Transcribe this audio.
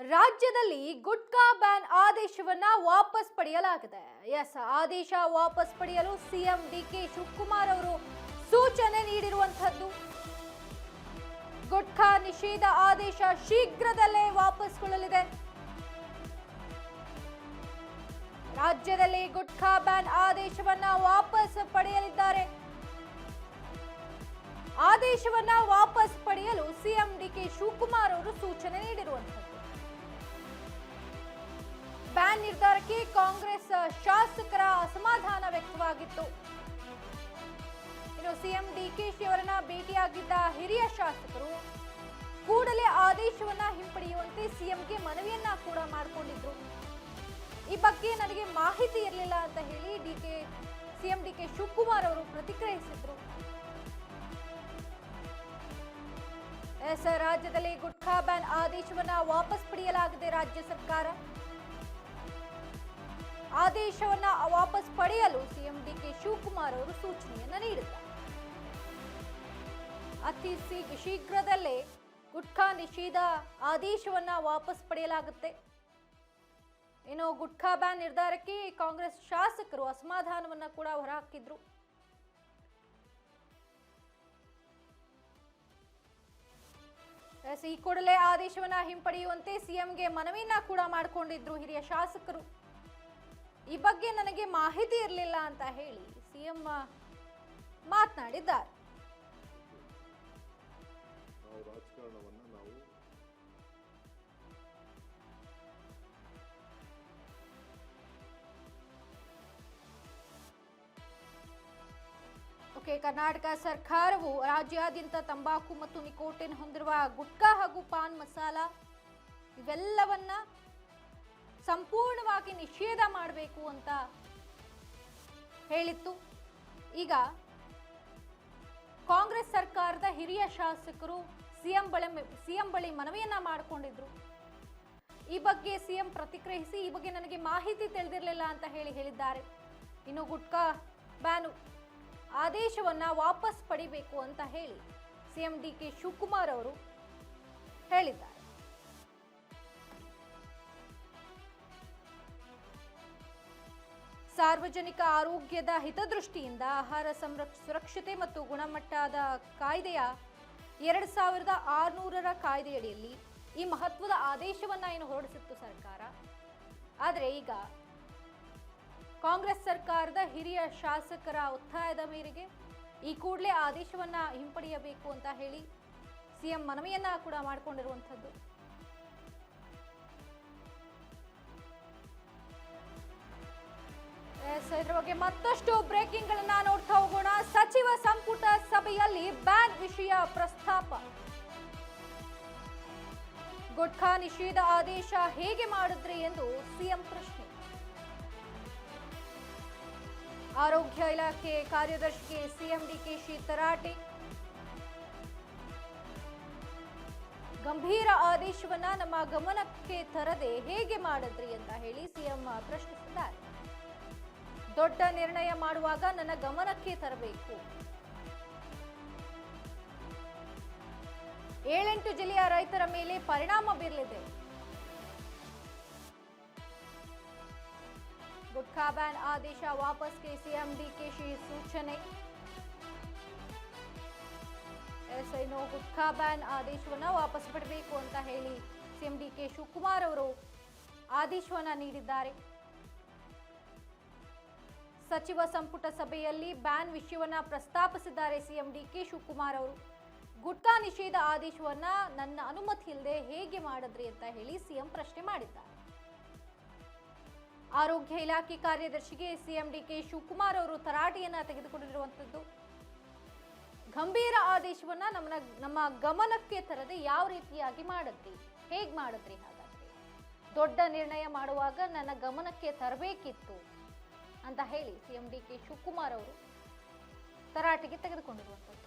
ರಾಜ್ಯದಲ್ಲಿ ಗುಟ್ಕಾ ಬ್ಯಾನ್ ಆದೇಶವನ್ನ ವಾಪಸ್ ಪಡೆಯಲಾಗಿದೆ. ಆದೇಶ ವಾಪಸ್ ಪಡೆಯಲು ಸಿಎಂ ಡಿಕೆ ಶಿವಕುಮಾರ್ ಅವರು ಸೂಚನೆ ನೀಡಿರುವಂತದ್ದು. ಗುಟ್ಕಾ ನಿಷೇಧ ಆದೇಶ ಶೀಘ್ರದಲ್ಲೇ ವಾಪಸ್ಗೊಳ್ಳಲಿದೆ. ರಾಜ್ಯದಲ್ಲಿ ಗುಟ್ಕಾ ಬ್ಯಾನ್ ಆದೇಶವನ್ನ ವಾಪಸ್ ಪಡೆಯಲಿದ್ದಾರೆ. ಆದೇಶವನ್ನ ವಾಪಸ್ ಪಡೆಯಲು ಸಿಎಂ ಡಿಕೆ ಶಿವಕುಮಾರ್ ಅವರು ಸೂಚನೆ ನೀಡಿರುವಂತದ್ದು. ಬ್ಯಾನ್ ನಿರ್ಧಾರಕ್ಕೆ ಕಾಂಗ್ರೆಸ್ ಶಾಸಕರ ಅಸಮಾಧಾನ ವ್ಯಕ್ತವಾಗಿತ್ತು. ಇನ್ನು ಸಿಎಂ ಡಿಕೆಶಿ ಅವರನ್ನ ಭೇಟಿಯಾಗಿದ್ದ ಹಿರಿಯ ಶಾಸಕರು ಕೂಡಲೇ ಆದೇಶವನ್ನ ಹಿಂಪಡೆಯುವಂತೆ ಸಿಎಂಗೆ ಮನವಿಯನ್ನ ಕೂಡ ಮಾಡಿಕೊಂಡಿದ್ರು. ಈ ಬಗ್ಗೆ ನನಗೆ ಮಾಹಿತಿ ಇರಲಿಲ್ಲ ಅಂತ ಹೇಳಿ ಸಿಎಂ ಡಿಕೆ ಶಿವಕುಮಾರ್ ಅವರು ಪ್ರತಿಕ್ರಿಯಿಸಿದ್ರು. ರಾಜ್ಯದಲ್ಲಿ ಗುಟ್ಕಾ ಬ್ಯಾನ್ ಆದೇಶವನ್ನ ವಾಪಸ್ ಪಡೆಯಲಾಗಿದೆ. ರಾಜ್ಯ ಸರ್ಕಾರ ಆದೇಶವನ್ನ ವಾಪಸ್ ಪಡೆಯಲು ಸಿಎಂ ಡಿಕೆ ಶಿವಕುಮಾರ್ ಅವರು ಸೂಚನೆಯನ್ನ ನೀಡಿದ್ದಾರೆ. ಅತಿ ಶೀಘ್ರದಲ್ಲೇ ಗುಟ್ಕಾ ನಿಷೇಧ ಆದೇಶವನ್ನ ವಾಪಸ್ ಪಡೆಯಲಾಗುತ್ತೆ. ಇನ್ನು ಗುಟ್ಕಾ ಬ್ಯಾನ್ ನಿರ್ಧಾರಕ್ಕೆ ಕಾಂಗ್ರೆಸ್ ಶಾಸಕರು ಅಸಮಾಧಾನವನ್ನ ಕೂಡ ಹೊರಹಾಕಿದ್ರು. ಈ ಕೂಡಲೇ ಆದೇಶವನ್ನ ಹಿಂಪಡೆಯುವಂತೆ ಸಿಎಂಗೆ ಮನವಿಯನ್ನ ಕೂಡ ಮಾಡಿಕೊಂಡಿದ್ರು ಹಿರಿಯ ಶಾಸಕರು. ಈ ಬಗ್ಗೆ ನನಗೆ ಮಾಹಿತಿ ಇರಲಿಲ್ಲ ಅಂತ ಹೇಳಿ ಸಿಎಂ ಮಾತನಾಡಿದ್ದಾರೆ. ಕರ್ನಾಟಕ ಸರ್ಕಾರವು ರಾಜ್ಯಾದ್ಯಂತ ತಂಬಾಕು ಮತ್ತು ನಿಕೋಟಿನ್ ಹೊಂದಿರುವ ಗುಟ್ಕಾ ಹಾಗೂ ಪಾನ್ ಮಸಾಲ ಇವೆಲ್ಲವನ್ನ ಸಂಪೂರ್ಣವಾಗಿ ನಿಷೇಧ ಮಾಡಬೇಕು ಅಂತ ಹೇಳಿತ್ತು. ಈಗ ಕಾಂಗ್ರೆಸ್ ಸರ್ಕಾರದ ಹಿರಿಯ ಶಾಸಕರು ಸಿಎಂ ಬಳಿ ಮನವಿಯನ್ನ ಮಾಡಿಕೊಂಡಿದ್ರು. ಈ ಬಗ್ಗೆ ಸಿಎಂ ಪ್ರತಿಕ್ರಿಯಿಸಿ, ಈ ಬಗ್ಗೆ ನನಗೆ ಮಾಹಿತಿ ತಿಳಿದಿರಲಿಲ್ಲ ಅಂತ ಹೇಳಿದ್ದಾರೆ. ಇನ್ನು ಗುಟ್ಕಾ ಬ್ಯಾನ್ ಆದೇಶವನ್ನ ವಾಪಸ್ ಪಡಿಬೇಕು ಅಂತ ಹೇಳಿ ಸಿಎಂ ಡಿಕೆ ಶಿವಕುಮಾರ್ ಅವರು ಹೇಳಿದ್ದಾರೆ. ಸಾರ್ವಜನಿಕ ಆರೋಗ್ಯದ ಹಿತದೃಷ್ಟಿಯಿಂದ ಆಹಾರ ಸುರಕ್ಷತೆ ಮತ್ತು ಗುಣಮಟ್ಟದ ಕಾಯ್ದೆಯ 2600ರ ಕಾಯ್ದೆಯಡಿಯಲ್ಲಿ ಈ ಮಹತ್ವದ ಆದೇಶವನ್ನ ಹೊರಡಿಸಿತ್ತು ಸರ್ಕಾರ. ಆದರೆ ಈಗ ಕಾಂಗ್ರೆಸ್ ಸರ್ಕಾರದ ಹಿರಿಯ ಶಾಸಕರ ಒತ್ತಾಯದ ಮೇರೆಗೆ ಈ ಕೂಡಲೇ ಆದೇಶವನ್ನ ಹಿಂಪಡೆಯಬೇಕು ಅಂತ ಹೇಳಿ ಸಿಎಂ ಮನವಿಯನ್ನ ಕೂಡ ಮಾಡಿಕೊಂಡಿರುವಂತದ್ದು. ಇದರ ಬಗ್ಗೆ ಮತ್ತಷ್ಟು ಬ್ರೇಕಿಂಗ್ ಗಳನ್ನ ನೋಡ್ತಾ ಹೋಗೋಣ. ಸಚಿವ ಸಂಪುಟ ಸಭೆಯಲ್ಲಿ ಬ್ಯಾನ್ ವಿಷಯ ಪ್ರಸ್ತಾಪ. ಗುಟ್ಕಾ ನಿಷೇಧ ಆದೇಶ ಹೇಗೆ ಮಾಡಿದ್ರಿ ಎಂದು ಸಿಎಂ ಪ್ರಶ್ನೆ. ಆರೋಗ್ಯ ಇಲಾಖೆ ಕಾರ್ಯದರ್ಶಿಗೆ ಸಿಎಂ ಡಿಕೆಶಿ ತರಾಟೆ. ಗಂಭೀರ ಆದೇಶವನ್ನ ನಮ್ಮ ಗಮನಕ್ಕೆ ತರದೆ ಹೇಗೆ ಮಾಡಿದ್ರಿ ಅಂತ ಹೇಳಿ ಸಿಎಂ ಪ್ರಶ್ನಿಸಿದ್ದಾರೆ. ದೊಡ್ಡ ನಿರ್ಣಯ ಮಾಡುವಾಗ ನನ್ನ ಗಮನಕ್ಕೆ ತರಬೇಕು. 7-8 ಜಿಲ್ಲೆಯ ರೈತರ ಮೇಲೆ ಪರಿಣಾಮ ಬೀರಲಿದೆ. ಗುಟ್ಕಾ ಬ್ಯಾನ್ ಆದೇಶ ವಾಪಸ್ಗೆ ಸಿಎಂ ಡಿಕೆಶಿ ಸೂಚನೆ. ಗುಟ್ಕಾ ಬ್ಯಾನ್ ಆದೇಶವನ್ನ ವಾಪಸ್ ಪಡಬೇಕು ಅಂತ ಹೇಳಿ ಸಿಎಂ ಡಿಕೆ ಶಿವಕುಮಾರ್ ಅವರು ಆದೇಶವನ್ನ ನೀಡಿದ್ದಾರೆ. ಸಚಿವ ಸಂಪುಟ ಸಭೆಯಲ್ಲಿ ಬ್ಯಾನ್ ವಿಷಯವನ್ನ ಪ್ರಸ್ತಾಪಿಸಿದ್ದಾರೆ ಸಿಎಂ ಡಿಕೆ ಶಿವಕುಮಾರ್ ಅವರು. ಗುಟ್ಕಾ ನಿಷೇಧ ಆದೇಶವನ್ನ ನನ್ನ ಅನುಮತಿ ಇಲ್ಲದೆ ಹೇಗೆ ಮಾಡಿದ್ರಿ ಅಂತ ಹೇಳಿ ಸಿಎಂ ಪ್ರಶ್ನೆ ಮಾಡಿದ್ದಾರೆ. ಆರೋಗ್ಯ ಇಲಾಖೆ ಕಾರ್ಯದರ್ಶಿಗೆ ಸಿಎಂ ಡಿಕೆ ಶಿವಕುಮಾರ್ ಅವರು ತರಾಟೆಯನ್ನ ತೆಗೆದುಕೊಂಡಿರುವಂತದ್ದು. ಗಂಭೀರ ಆದೇಶವನ್ನ ನಮ್ಮ ಗಮನಕ್ಕೆ ತರದೆ ಯಾವ ರೀತಿಯಾಗಿ ಮಾಡಿದ್ರಿ, ಹೇಗ್ ಮಾಡಿದ್ರಿ? ಹಾಗಾದ್ರೆ ದೊಡ್ಡ ನಿರ್ಣಯ ಮಾಡುವಾಗ ನನ್ನ ಗಮನಕ್ಕೆ ತರಬೇಕಿತ್ತು ಅಂತ ಹೇಳಿ ಸಿಎಂ ಡಿಕೆ ಶಿವಕುಮಾರ್ ಅವರು ತರಾಟೆಗೆ ತೆಗೆದುಕೊಂಡಿರುವಂತದ್ದು.